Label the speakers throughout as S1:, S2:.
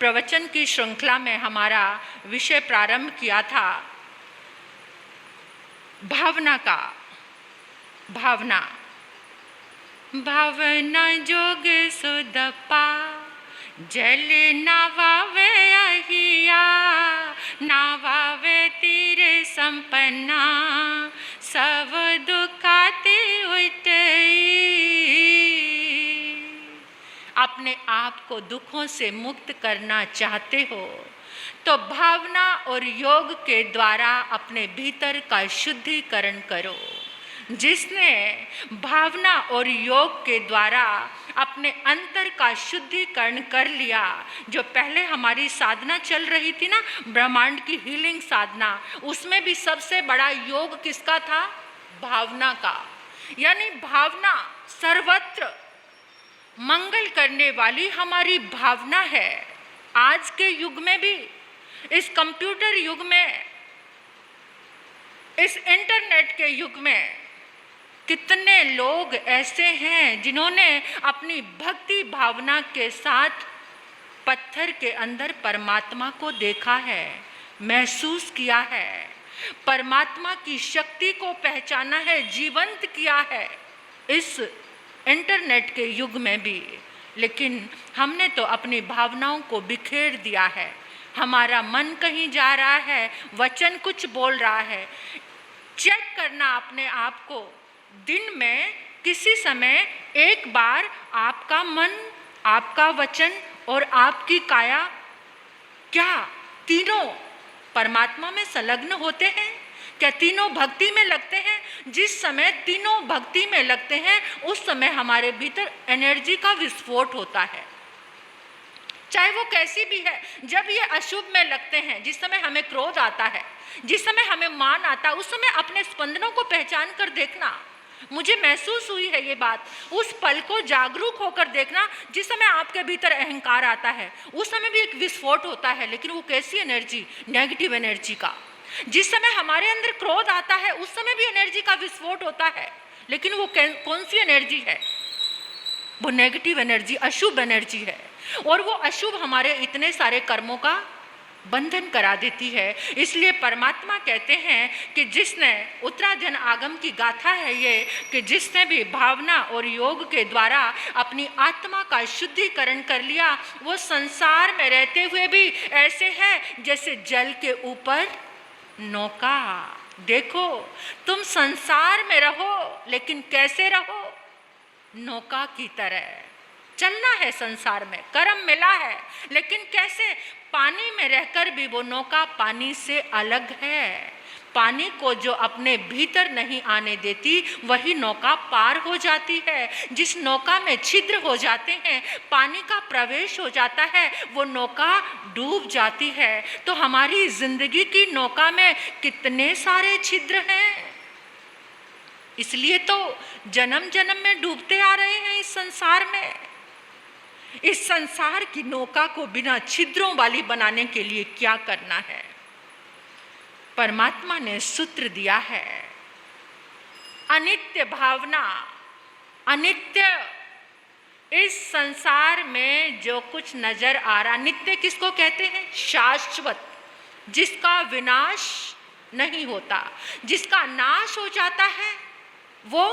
S1: प्रवचन की श्रृंखला में हमारा विषय प्रारंभ किया था भावना का। भावना भावना जोग सुदपा जल नावावे अहिया नावावे तीर संपन्ना सब दुखाती उठई। अपने आप को दुखों से मुक्त करना चाहते हो तो भावना और योग के द्वारा अपने भीतर का शुद्धिकरण करो। जिसने भावना और योग के द्वारा अपने अंतर का शुद्धिकरण कर लिया, जो पहले हमारी साधना चल रही थी ना, ब्रह्मांड की हीलिंग साधना, उसमें भी सबसे बड़ा योग किसका था? भावना का। यानी भावना सर्वत्र मंगल करने वाली हमारी भावना है। आज के युग में भी, इस कंप्यूटर युग में, इस इंटरनेट के युग में कितने लोग ऐसे हैं जिन्होंने अपनी भक्ति भावना के साथ पत्थर के अंदर परमात्मा को देखा है, महसूस किया है, परमात्मा की शक्ति को पहचाना है, जीवंत किया है इस इंटरनेट के युग में भी। लेकिन हमने तो अपनी भावनाओं को बिखेर दिया है। हमारा मन कहीं जा रहा है, वचन कुछ बोल रहा है। चेक करना अपने आप को। दिन में किसी समय एक बार आपका मन, आपका वचन और आपकी काया, क्या तीनों परमात्मा में संलग्न होते हैं? क्या तीनों भक्ति में लगते हैं? जिस समय तीनों भक्ति में लगते हैं उस समय हमारे भीतर एनर्जी का विस्फोट होता है, चाहे वो कैसी भी है। जब ये अशुभ में लगते हैं, जिस समय हमें क्रोध आता है, जिस समय हमें मान आता है, उस समय अपने स्पंदनों को पहचान कर देखना। मुझे महसूस हुई है ये बात। उस पल को जागरूक होकर देखना। जिस समय आपके भीतर अहंकार आता है उस समय भी एक विस्फोट होता है, लेकिन वो कैसी एनर्जी? नेगेटिव एनर्जी का। जिस समय हमारे अंदर क्रोध आता है उस समय भी एनर्जी का विस्फोट होता है, लेकिन वो कौन सी एनर्जी है? वो नेगेटिव एनर्जी, अशुभ एनर्जी है। और वो अशुभ हमारे इतने सारे कर्मों का बंधन करा देती है। इसलिए परमात्मा कहते हैं कि जिसने, उत्तराधन आगम की गाथा है ये, कि जिसने भी भावना और योग के द्वारा अपनी आत्मा का शुद्धिकरण कर लिया, वो संसार में रहते हुए भी ऐसे है जैसे जल के ऊपर नौका। देखो, तुम संसार में रहो लेकिन कैसे रहो? नौका की तरह चलना है संसार में, कर्म मिला है, लेकिन कैसे? पानी में रहकर भी वो नौका पानी से अलग है। पानी को जो अपने भीतर नहीं आने देती, वही नौका पार हो जाती है। जिस नौका में छिद्र हो जाते हैं, पानी का प्रवेश हो जाता है, वो नौका डूब जाती है। तो हमारी जिंदगी की नौका में कितने सारे छिद्र हैं। इसलिए तो जन्म जन्म में डूबते आ रहे हैं इस संसार में। इस संसार की नौका को बिना छिद्रों वाली बनाने के लिए क्या करना है? परमात्मा ने सूत्र दिया है, अनित्य भावना। अनित्य, इस संसार में जो कुछ नजर आ रहा, नित्य किसको कहते हैं? शाश्वत, जिसका विनाश नहीं होता, जिसका नाश हो जाता है, वो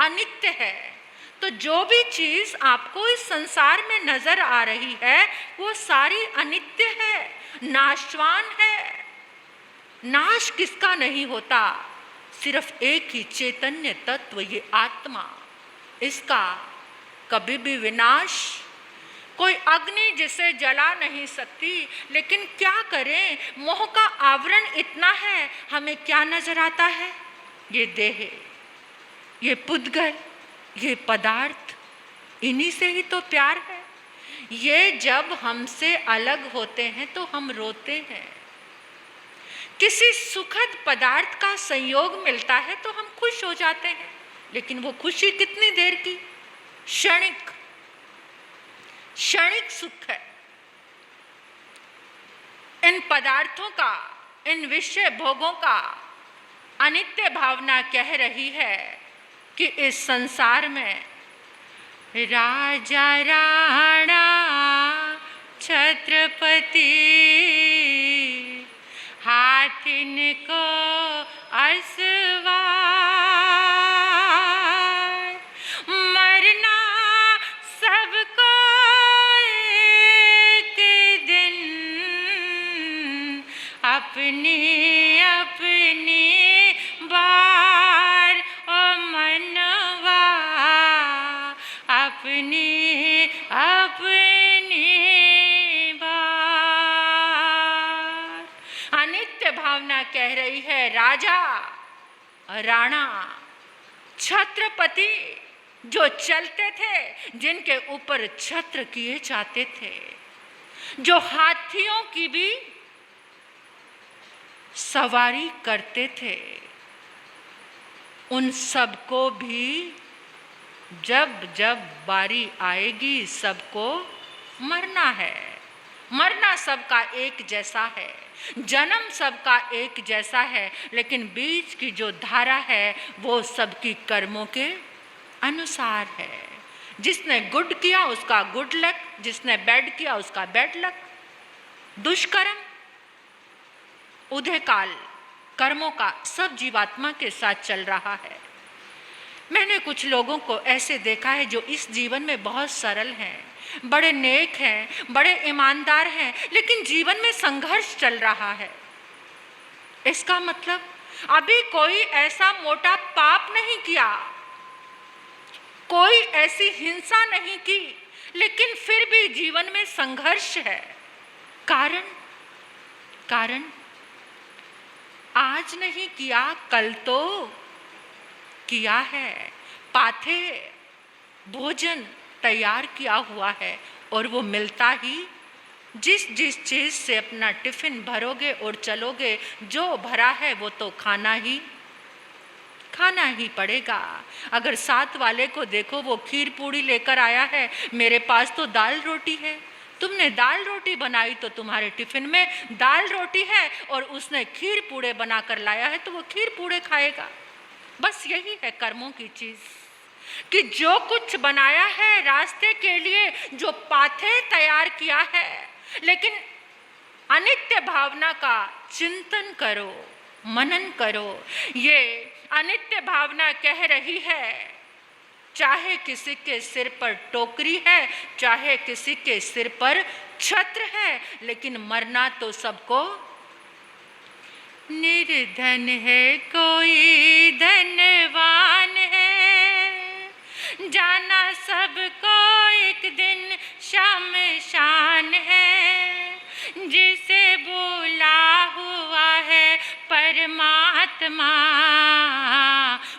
S1: अनित्य है। तो जो भी चीज आपको इस संसार में नजर आ रही है वो सारी अनित्य है, नाशवान है। नाश किसका नहीं होता? सिर्फ एक ही चैतन्य तत्व, ये आत्मा, इसका कभी भी विनाश, कोई अग्नि जिसे जला नहीं सकती। लेकिन क्या करें, मोह का आवरण इतना है। हमें क्या नजर आता है? ये देह, ये पुद्गल, ये पदार्थ, इन्हीं से ही तो प्यार है। ये जब हमसे अलग होते हैं तो हम रोते हैं। किसी सुखद पदार्थ का संयोग मिलता है तो हम खुश हो जाते हैं, लेकिन वो खुशी कितनी देर की? क्षणिक, क्षणिक सुख है। इन पदार्थों का, इन विषय भोगों का अनित्य भावना कह रही है कि इस संसार में राजा राणा छत्रपति हाथिन को असवार, मरना सबको एक दिन, अपनी अपनी बार ओ मनवा, अपनी अपनी बार। अनित्य भावना कह रही है राजा, राणा, छत्रपति जो चलते थे, जिनके ऊपर छत्र किए जाते थे, जो हाथियों की भी सवारी करते थे, उन सबको भी जब जब बारी आएगी सबको मरना है। मरना सबका एक जैसा है, जन्म सबका एक जैसा है, लेकिन बीच की जो धारा है वो सबकी कर्मों के अनुसार है। जिसने गुड किया उसका गुड लक, जिसने बैड किया उसका बैड लक। दुष्कर्म, उदय काल कर्मों का सब जीवात्मा के साथ चल रहा है। मैंने कुछ लोगों को ऐसे देखा है जो इस जीवन में बहुत सरल हैं, बड़े नेक हैं, बड़े ईमानदार हैं, लेकिन जीवन में संघर्ष चल रहा है। इसका मतलब अभी कोई ऐसा मोटा पाप नहीं किया, कोई ऐसी हिंसा नहीं की, लेकिन फिर भी जीवन में संघर्ष है। कारण आज नहीं किया कल तो किया है। पाथे भोजन तैयार किया हुआ है और वो मिलता ही, जिस जिस चीज़ से अपना टिफिन भरोगे और चलोगे, जो भरा है वो तो खाना ही पड़ेगा। अगर साथ वाले को देखो वो खीर पूड़ी लेकर आया है, मेरे पास तो दाल रोटी है, तुमने दाल रोटी बनाई तो तुम्हारे टिफिन में दाल रोटी है, और उसने खीर पूड़े बनाकर लाया है तो वो खीर पूड़े खाएगा। बस यही है कर्मों की चीज़, कि जो कुछ बनाया है रास्ते के लिए, जो पाथे तैयार किया है, लेकिन अनित्य भावना का चिंतन करो, मनन करो। ये अनित्य भावना कह रही है, चाहे किसी के सिर पर टोकरी है, चाहे किसी के सिर पर छत्र है, लेकिन मरना तो सबको। निर्धन है कोई धनवान है, जाना सबको एक दिन शमशान है। जिसे बोला हुआ है परमात्मा,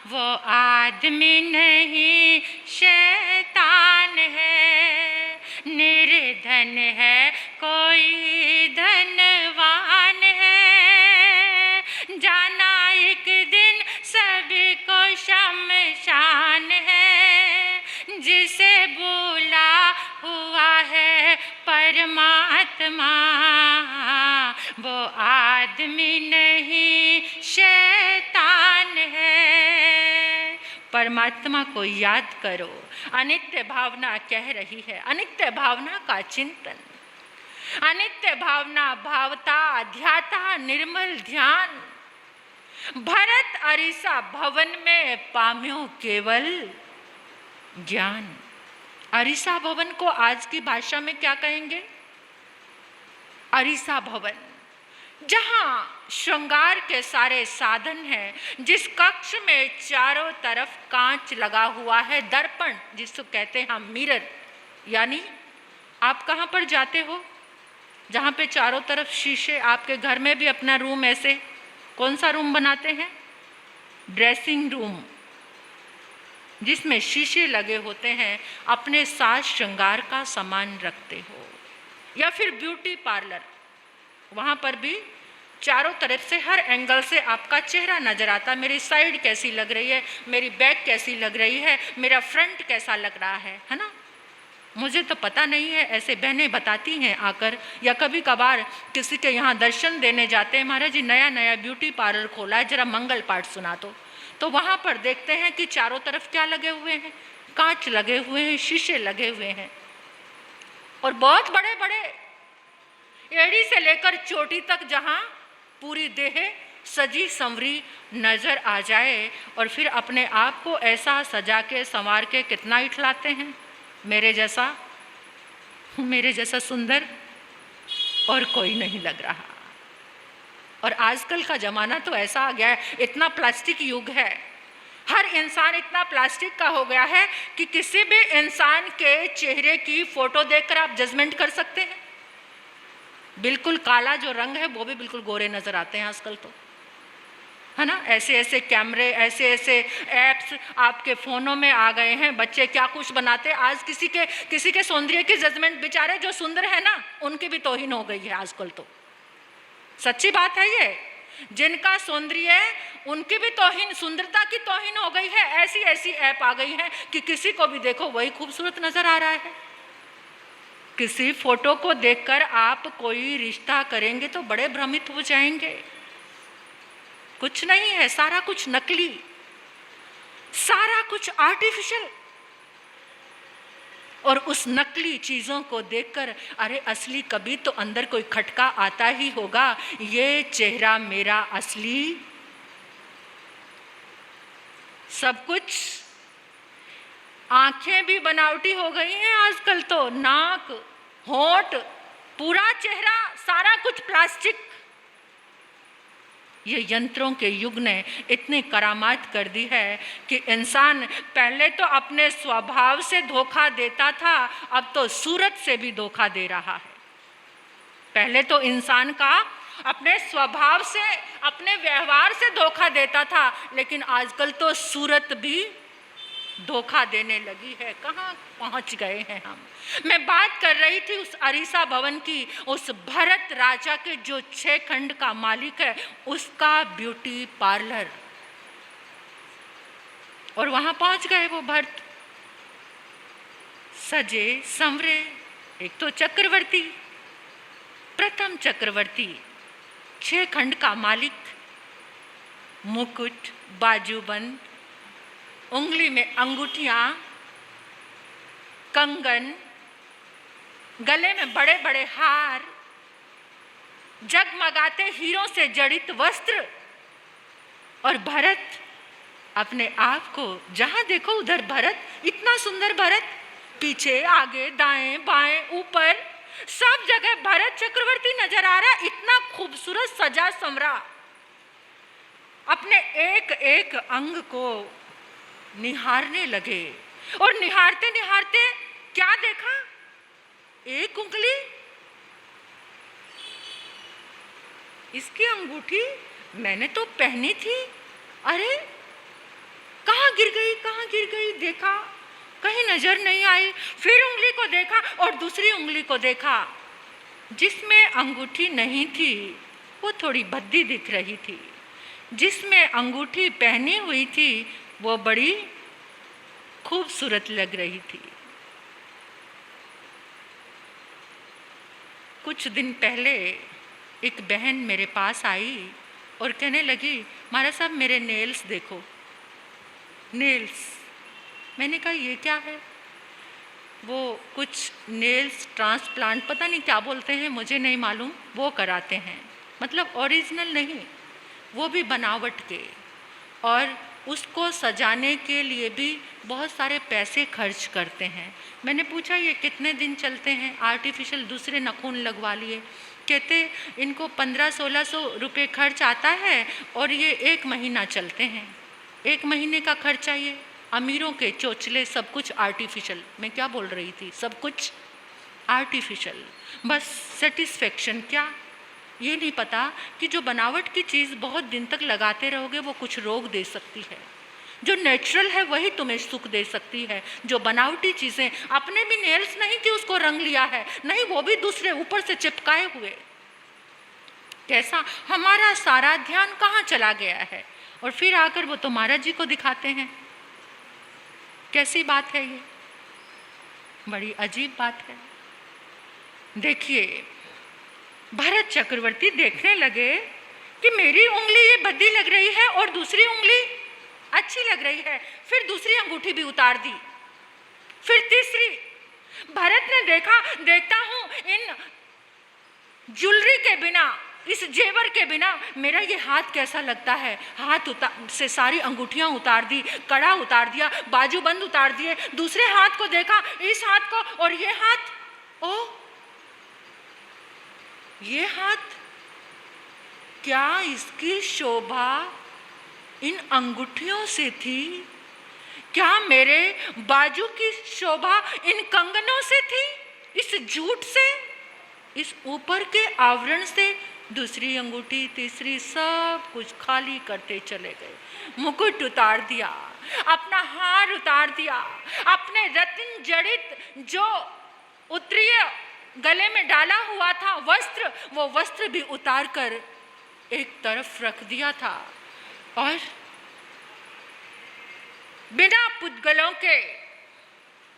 S1: वो आदमी नहीं शैतान है। निर्धन है कोई धनवान है, जाना एक दिन सबको शमशान है। जिसे बोला हुआ है परमात्मा, वो आदमी नहीं शैतान है। परमात्मा को याद करो। अनित्य भावना कह रही है, अनित्य भावना का चिंतन। अनित्य भावना भावता ध्याता निर्मल ध्यान, भरत अरिसा भवन में पाम्यो केवल ज्ञान। अरिसा भवन को आज की भाषा में क्या कहेंगे? अरिसा भवन, जहाँ श्रृंगार के सारे साधन हैं, जिस कक्ष में चारों तरफ कांच लगा हुआ है, दर्पण जिसको कहते हैं हम मिरर। यानी आप कहाँ पर जाते हो जहाँ पे चारों तरफ शीशे? आपके घर में भी अपना रूम ऐसे कौन सा रूम बनाते हैं? ड्रेसिंग रूम, जिसमें शीशे लगे होते हैं, अपने साथ श्रृंगार का सामान रखते हो। या फिर ब्यूटी पार्लर, वहाँ पर भी चारों तरफ से हर एंगल से आपका चेहरा नज़र आता है। मेरी साइड कैसी लग रही है, मेरी बैक कैसी लग रही है, मेरा फ्रंट कैसा लग रहा है ना? मुझे तो पता नहीं है, ऐसे बहनें बताती हैं आकर, या कभी कभार किसी के यहाँ दर्शन देने जाते हैं, महाराज जी नया नया ब्यूटी पार्लर खोला है, जरा मंगल पाठ सुना दो। तो वहाँ पर देखते हैं कि चारों तरफ क्या लगे हुए हैं? कांच लगे हुए हैं, शीशे लगे हुए हैं, और बहुत बड़े बड़े एड़ी से लेकर चोटी तक, जहाँ पूरी देह सजी संवरी नजर आ जाए, और फिर अपने आप को ऐसा सजा के संवार के कितना इठलाते हैं, मेरे जैसा सुंदर और कोई नहीं लग रहा। और आजकल का ज़माना तो ऐसा आ गया है, इतना प्लास्टिक युग है, हर इंसान इतना प्लास्टिक का हो गया है कि किसी भी इंसान के चेहरे की फोटो देखकर आप जजमेंट कर सकते हैं। बिल्कुल काला जो रंग है वो भी बिल्कुल गोरे नज़र आते हैं आजकल तो, है ना। ऐसे ऐसे कैमरे, ऐसे ऐसे ऐप्स आपके फ़ोनों में आ गए हैं, बच्चे क्या कुछ बनाते हैं। आज किसी के सौंदर्य की जजमेंट, बेचारे जो सुंदर है ना उनकी भी तौहीन हो गई है आजकल तो, सच्ची बात है ये। जिनका सौंदर्य है उनकी भी तौहीन, सुंदरता की तौहीन हो गई है। ऐसी ऐसी ऐप आ गई है कि किसी को भी देखो वही खूबसूरत नज़र आ रहा है। किसी फोटो को देखकर आप कोई रिश्ता करेंगे तो बड़े भ्रमित हो जाएंगे। कुछ नहीं है, सारा कुछ नकली, सारा कुछ आर्टिफिशियल। और उस नकली चीज़ों को देखकर अरे असली कभी तो अंदर कोई खटका आता ही होगा, ये चेहरा मेरा असली सब कुछ। आंखें भी बनावटी हो गई हैं आजकल तो, नाक, होंठ, पूरा चेहरा, सारा कुछ प्लास्टिक। ये यंत्रों के युग ने इतनी करामात कर दी है कि इंसान पहले तो अपने स्वभाव से धोखा देता था, अब तो सूरत से भी धोखा दे रहा है। पहले तो इंसान का अपने स्वभाव से, अपने व्यवहार से धोखा देता था, लेकिन आजकल तो सूरत भी धोखा देने लगी है। कहाँ पहुँच गए हैं हम। मैं बात कर रही थी उस अरीसा भवन की, उस भरत राजा के जो 6 खंड का मालिक है, उसका ब्यूटी पार्लर। और वहाँ पहुँच गए वो भरत, सजे संवरे। एक तो चक्रवर्ती, प्रथम चक्रवर्ती, 6 खंड का मालिक, मुकुट, बाजूबंद, उंगली में अंगूठियां, कंगन, गले में बड़े बड़े हार, जगमगाते हीरों से जड़ित वस्त्र। और भरत अपने आप को जहां देखो उधर भरत, इतना सुंदर भरत, पीछे आगे दाएं बाएं ऊपर सब जगह भरत चक्रवर्ती नजर आ रहा, इतना खूबसूरत सजा संवरा। अपने एक एक अंग को निहारने लगे, और निहारते निहारते क्या देखा, एक उंगली, इसकी अंगूठी मैंने तो पहनी थी, अरे कहाँ गिर गई, देखा कहीं नजर नहीं आई। फिर उंगली को देखा और दूसरी उंगली को देखा, जिसमें अंगूठी नहीं थी वो थोड़ी भद्दी दिख रही थी, जिसमें अंगूठी पहनी हुई थी वो बड़ी खूबसूरत लग रही थी। कुछ दिन पहले एक बहन मेरे पास आई और कहने लगी, महाराज साहब मेरे नेल्स देखो, नेल्स। मैंने कहा ये क्या है? वो कुछ नेल्स ट्रांसप्लांट, पता नहीं क्या बोलते हैं, मुझे नहीं मालूम, वो कराते हैं। मतलब ओरिजिनल नहीं, वो भी बनावट के, और उसको सजाने के लिए भी बहुत सारे पैसे खर्च करते हैं। मैंने पूछा ये कितने दिन चलते हैं? आर्टिफिशियल दूसरे नाखून लगवा लिए। कहते इनको 1500-1600 रुपये खर्च आता है और ये 1 महीना चलते हैं। 1 महीने का खर्चा ये। अमीरों के चोचले, सब कुछ आर्टिफिशियल। मैं क्या बोल रही थी? सब कुछ आर्टिफिशियल, बस सेटिस्फेक्शन। क्या ये नहीं पता कि जो बनावट की चीज़ बहुत दिन तक लगाते रहोगे वो कुछ रोग दे सकती है। जो नेचुरल है वही तुम्हें सुख दे सकती है। जो बनावटी चीज़ें, अपने भी नेल्स नहीं कि उसको रंग लिया है, नहीं, वो भी दूसरे ऊपर से चिपकाए हुए। कैसा हमारा सारा ध्यान कहाँ चला गया है, और फिर आकर वो तो महाराज जी को दिखाते हैं। कैसी बात है ये? बड़ी अजीब बात है। देखिए, भरत चक्रवर्ती देखने लगे कि मेरी उंगली ये भद्दी लग रही है और दूसरी उंगली अच्छी लग रही है। फिर दूसरी अंगूठी भी उतार दी, फिर तीसरी। भरत ने देखा, देखता हूं इन ज्वेलरी के बिना, इस जेवर के बिना मेरा ये हाथ कैसा लगता है। हाथ से सारी अंगूठियां उतार दी, कड़ा उतार दिया, बाजूबंद उतार दिए, दूसरे हाथ को देखा, इस हाथ को, और ये हाथ, ओ ये हाथ, क्या इसकी शोभा इन अंगूठियों से थी? क्या मेरे बाजू की शोभा इन कंगनों से थी, इस जूट से, इस ऊपर के आवरण से? दूसरी अंगूठी, तीसरी, सब कुछ खाली करते चले गए। मुकुट उतार दिया, अपना हार उतार दिया, अपने रत्न जड़ित जो उत्तरीय गले में डाला हुआ था वस्त्र, वो वस्त्र भी उतार कर एक तरफ रख दिया था, और बिना पुद्गलों के,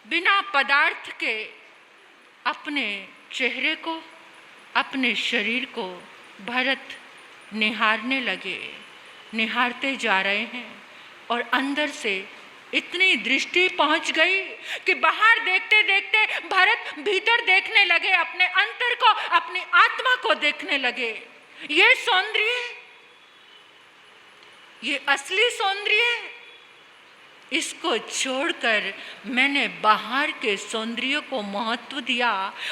S1: बिना पदार्थ के अपने चेहरे को, अपने शरीर को भरत निहारने लगे, निहारते जा रहे हैं, और अंदर से इतनी दृष्टि पहुंच गई कि बाहर देखते देखते भरत भीतर देखने लगे, अपने अंतर को, अपनी आत्मा को देखने लगे। ये सौंदर्य, ये असली सौंदर्य, इसको छोड़कर मैंने बाहर के सौंदर्य को महत्व दिया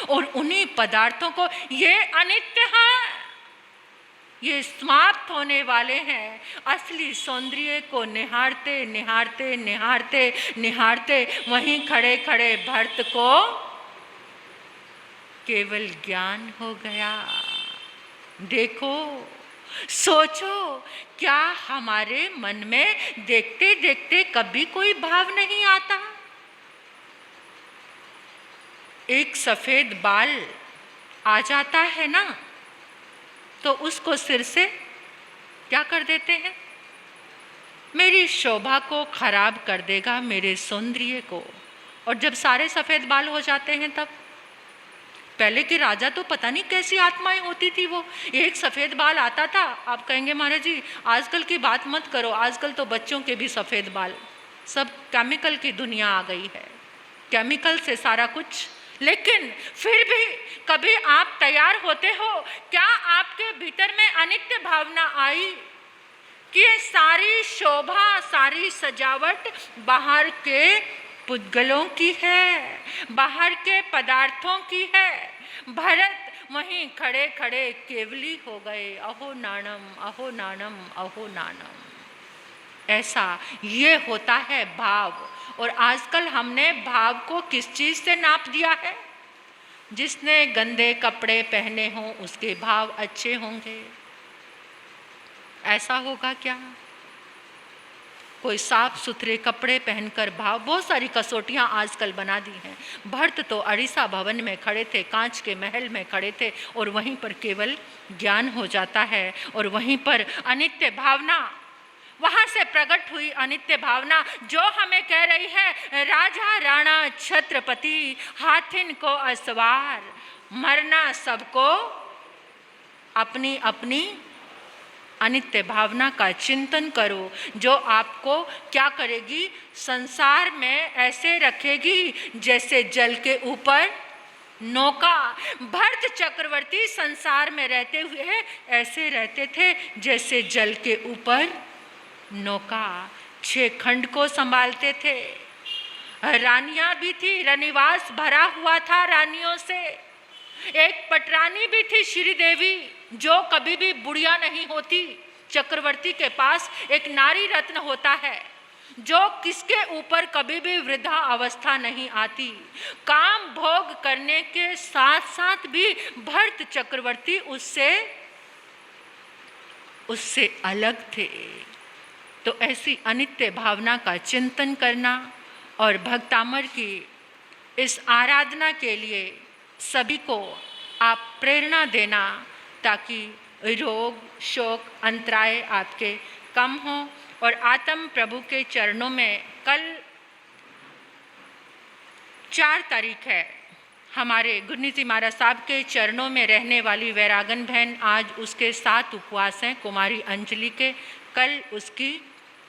S1: और उन्हीं पदार्थों को, ये अनित्य हैं, ये समाप्त होने वाले हैं। असली सौंदर्य को निहारते निहारते निहारते निहारते वहीं खड़े खड़े भरत को केवल ज्ञान हो गया। देखो, सोचो, क्या हमारे मन में देखते देखते कभी कोई भाव नहीं आता? एक सफेद बाल आ जाता है ना, तो उसको सिर से क्या कर देते हैं? मेरी शोभा को खराब कर देगा, मेरे सौंदर्य को। और जब सारे सफेद बाल हो जाते हैं तब? पहले के राजा तो पता नहीं कैसी आत्माएं होती थी, वो एक सफ़ेद बाल आता था। आप कहेंगे महाराज जी आजकल की बात मत करो, आजकल तो बच्चों के भी सफ़ेद बाल, सब केमिकल की दुनिया आ गई है, केमिकल से सारा कुछ। लेकिन फिर भी कभी आप तैयार होते हो? क्या आपके भीतर में अनित्य भावना आई कि ये सारी शोभा, सारी सजावट बाहर के पुद्गलों की है, बाहर के पदार्थों की है? भरत वहीं खड़े खड़े केवली हो गए। अहो नानम, अहो नानम, अहो नानम। ऐसा ये होता है भाव। और आजकल हमने भाव को किस चीज़ से नाप दिया है? जिसने गंदे कपड़े पहने हों उसके भाव अच्छे होंगे, ऐसा होगा क्या? कोई साफ सुथरे कपड़े पहनकर भाव, बहुत सारी कसौटियाँ आजकल बना दी हैं। भरत तो अड़ीसा भवन में खड़े थे, कांच के महल में खड़े थे, और वहीं पर केवल ज्ञान हो जाता है, और वहीं पर अनित्य भावना, वहाँ से प्रकट हुई अनित्य भावना जो हमें कह रही है राजा राणा छत्रपति हाथिन को असवार, मरना सबको अपनी अपनी अनित्य भावना का चिंतन करो, जो आपको क्या करेगी? संसार में ऐसे रखेगी जैसे जल के ऊपर नौका। भरत चक्रवर्ती संसार में रहते हुए ऐसे रहते थे जैसे जल के ऊपर नौका। 6 खंड को संभालते थे, रानियां भी थी, रनिवास भरा हुआ था रानियों से। एक पटरानी भी थी श्रीदेवी, जो कभी भी बुढ़िया नहीं होती। चक्रवर्ती के पास एक नारी रत्न होता है जो किसके ऊपर कभी भी वृद्धा अवस्था नहीं आती। काम भोग करने के साथ साथ भी भरत चक्रवर्ती उससे अलग थे। तो ऐसी अनित्य भावना का चिंतन करना और भक्तामर की इस आराधना के लिए सभी को आप प्रेरणा देना, ताकि रोग शोक अंतराय आपके कम हों। और आत्म प्रभु के चरणों में कल 4 तारीख है, हमारे गुरनीति महाराज साहब के चरणों में रहने वाली वैरागन बहन, आज उसके 7 उपवास हैं कुमारी अंजलि के। कल उसकी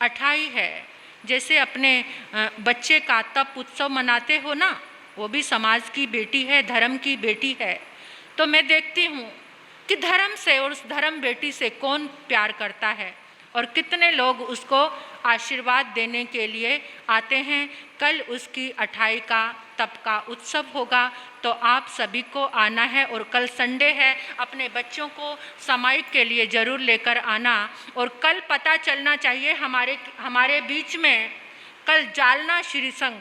S1: 28 है। जैसे अपने बच्चे का तप उत्सव मनाते हो ना, वो भी समाज की बेटी है, धर्म की बेटी है। तो मैं देखती हूँ कि धर्म से और उस धर्म बेटी से कौन प्यार करता है और कितने लोग उसको आशीर्वाद देने के लिए आते हैं। कल उसकी 28 का तप का उत्सव होगा, तो आप सभी को आना है। और कल संडे है, अपने बच्चों को सामायिक के लिए ज़रूर लेकर आना। और कल पता चलना चाहिए हमारे बीच में कल जालना श्री संघ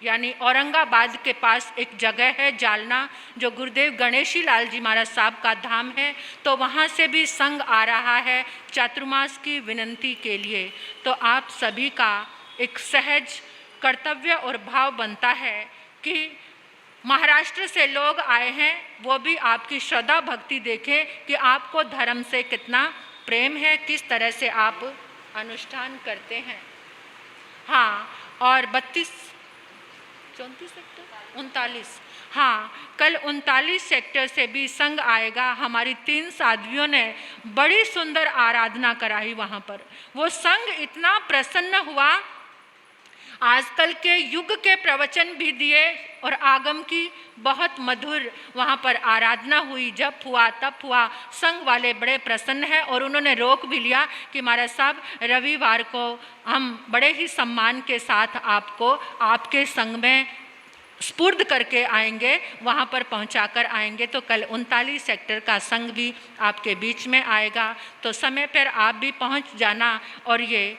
S1: यानी औरंगाबाद के पास एक जगह है जालना, जो गुरुदेव गणेशी लाल जी महाराज साहब का धाम है, तो वहाँ से भी संघ आ रहा है चातुर्मास की विनंती के लिए। तो आप सभी का एक सहज कर्तव्य और भाव बनता है कि महाराष्ट्र से लोग आए हैं, वो भी आपकी श्रद्धा भक्ति देखें कि आपको धर्म से कितना प्रेम है, किस तरह से आप अनुष्ठान करते हैं। हाँ, और 39 हाँ, कल 39 सेक्टर से भी संघ आएगा। हमारी 3 साध्वियों ने बड़ी सुंदर आराधना कराई वहाँ पर। वो संघ इतना प्रसन्न हुआ, आजकल के युग के प्रवचन भी दिए और आगम की बहुत मधुर वहाँ पर आराधना हुई। जब हुआ तब हुआ, संघ वाले बड़े प्रसन्न हैं और उन्होंने रोक भी लिया कि महाराज साहब रविवार को हम बड़े ही सम्मान के साथ आपको आपके संघ में स्पुर्द करके आएंगे, वहाँ पर पहुँचाकर आएंगे। तो कल 39 सेक्टर का संघ भी आपके बीच में आएगा, तो समय पर आप भी पहुँच जाना। और ये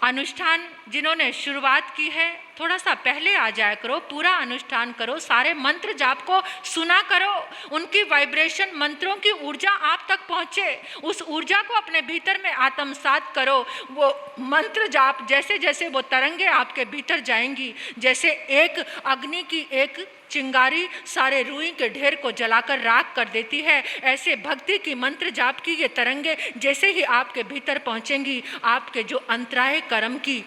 S1: अनुष्ठान जिन्होंने शुरुआत की है, थोड़ा सा पहले आ जाया करो, पूरा अनुष्ठान करो, सारे मंत्र जाप को सुना करो, उनकी वाइब्रेशन, मंत्रों की ऊर्जा आप तक पहुँचे, उस ऊर्जा को अपने भीतर में आत्मसात करो। वो मंत्र जाप जैसे जैसे वो तरंगे आपके भीतर जाएंगी, जैसे एक अग्नि की एक चिंगारी सारे रुई के ढेर को जलाकर राख कर देती है, ऐसे भक्ति की मंत्र जाप की ये तरंगे जैसे ही आपके भीतर पहुँचेंगी, आपके जो अंतराय कर्म की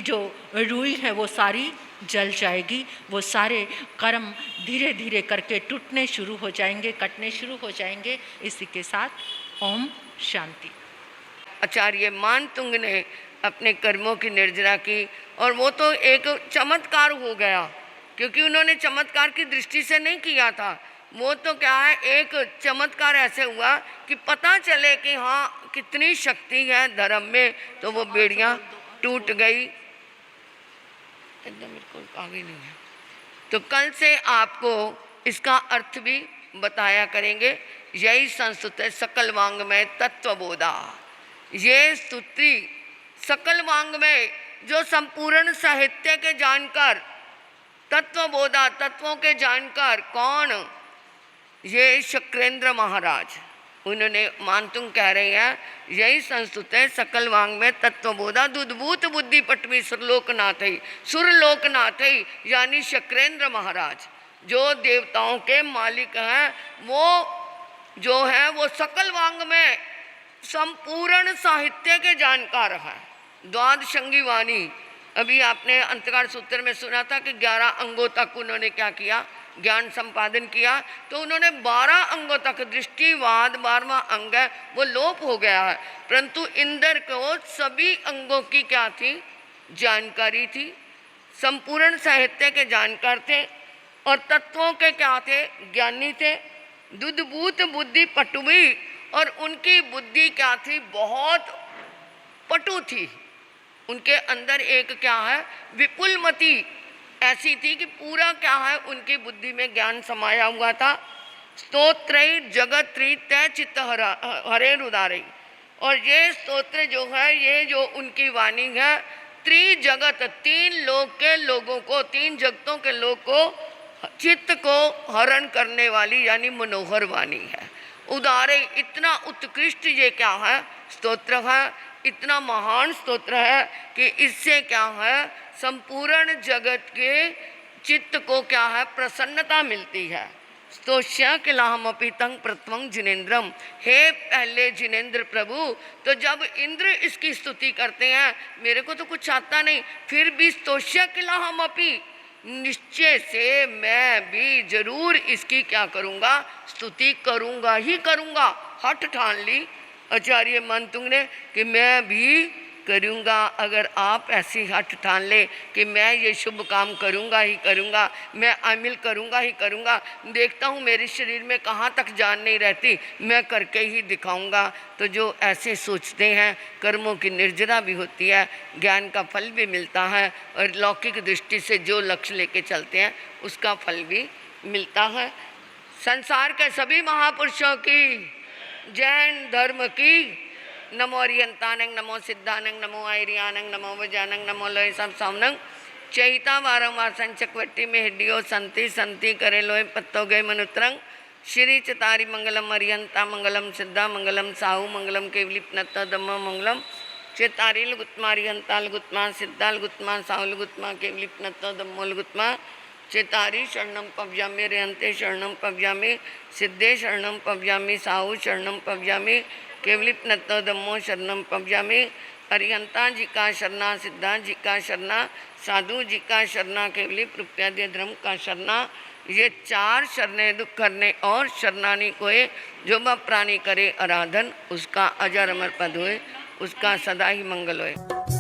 S1: जो रुई है वो सारी जल जाएगी। वो सारे कर्म धीरे धीरे करके टूटने शुरू हो जाएंगे, कटने शुरू हो जाएंगे। इसी के साथ ओम शांति।
S2: आचार्य मानतुंग ने अपने कर्मों की निर्जरा की, और वो तो एक चमत्कार हो गया, क्योंकि उन्होंने चमत्कार की दृष्टि से नहीं किया था। वो तो क्या है, एक चमत्कार ऐसे हुआ कि पता चले कि हाँ कितनी शक्ति है धर्म में, तो वो बेड़ियाँ टूट गई। एकदम बिल्कुल आगे नहीं है। तो कल से आपको इसका अर्थ भी बताया करेंगे। यही संस्तुत है सकल वांग में तत्वबोधा। ये स्तुति सकल वांग में जो संपूर्ण साहित्य के जानकार, तत्वबोधा तत्वों के जानकार कौन, ये शक्रेंद्र महाराज, उन्होंने मानतुंग कह रहे हैं यही संस्तुत है सकल वांग में तत्वबोधा दुद्भूत बुद्धि पटवी सुरलोकनाथ ही। सुरलोकनाथ ही यानी शक्रेंद्र महाराज जो देवताओं के मालिक हैं, वो जो है वो सकल वांग में संपूर्ण साहित्य के जानकार हैं। द्वादशंगी वाणी, अभी आपने अंतकार सूत्र में सुना था कि 11 अंगों तक उन्होंने क्या किया, ज्ञान संपादन किया। तो उन्होंने 12 अंगों तक, दृष्टिवाद 12वां अंग है वो लोप हो गया है, परंतु इंद्र को सभी अंगों की क्या थी, जानकारी थी। संपूर्ण साहित्य के जानकार थे और तत्वों के क्या थे, ज्ञानी थे। दुद्भूत बुद्धि पटुवी, और उनकी बुद्धि क्या थी, बहुत पटु थी। उनके अंदर एक क्या है, विपुलमति ऐसी थी कि पूरा क्या है उनकी बुद्धि में ज्ञान समाया हुआ था। स्तोत्रई जगत्री तय चित्त हरे रुदारे, और ये स्तोत्र जो है, ये जो उनकी वाणी है, त्रिजगत 3 लोक के लोगों को, 3 जगतों के लोग को चित्त को हरण करने वाली यानी मनोहर वाणी है। उदारे, इतना उत्कृष्ट ये क्या है, स्तोत्र है, इतना महान स्तोत्र है कि इससे क्या है संपूर्ण जगत के चित्त को क्या है, प्रसन्नता मिलती है। स्तोष्य किलाहमपि तंग प्रथमं जिनेन्द्रम, हे पहले जिनेन्द्र प्रभु। तो जब इंद्र इसकी स्तुति करते हैं, मेरे को तो कुछ आता नहीं, फिर भी स्तोष्य किलाहमपि, निश्चय से मैं भी जरूर इसकी क्या करूँगा, स्तुति करूँगा ही करूँगा। हठ ठान ली आचार्य मानतुंग ने कि मैं भी करूँगा। अगर आप ऐसी हठ ठान ले कि मैं ये शुभ काम करूँगा ही करूँगा, मैं अमिल करूँगा ही करूँगा, देखता हूँ मेरे शरीर में कहाँ तक जान नहीं रहती, मैं करके ही दिखाऊँगा, तो जो ऐसे सोचते हैं कर्मों की निर्जरा भी होती है, ज्ञान का फल भी मिलता है और लौकिक दृष्टि से जो लक्ष्य लेके चलते हैं उसका फल भी मिलता है। संसार के सभी महापुरुषों की, जैन धर्म की, नमो अरियंतानंग, नमो सिद्धानंग, नमो आयरियानंग, नमो वजानंग, नमो लोय सब सामनंग, चैता वारंवार संचकवट्टी में हिडियो संति संति करे लोय पत्तो गए मनुत्रंग, श्री चतारी मंगलम अरियंता मंगलम सिद्धा मंगलम साहू मंगलम केवलिपनत्ता दम्मा मंगलम, चेतारी लुगुत्मा अरियंता लुगुत्मा सिद्धा लुगुत्मा साहू लुगुत्मा केवलिपनत्ता दम्मो लुगुत्मा, चेतारी शरणम पव्यामि रेहंते शरणम पव्यामि सिद्धे शरणम पव्यामि साहू शरणम पव्यामि केवलिपनत्तो दम्मो शरणम पव्यामि, अरिहंता जी का शरणा, सिद्धा जी का शरणा, साधु जी का शरणा, केवली प्रत्याद्य धर्म का शरणा। ये 4 शरणें दुख करने और शरणानी कोय, जो ब प्राणी करे आराधन, उसका अजर अमर पद होए, उसका सदा ही मंगल होए।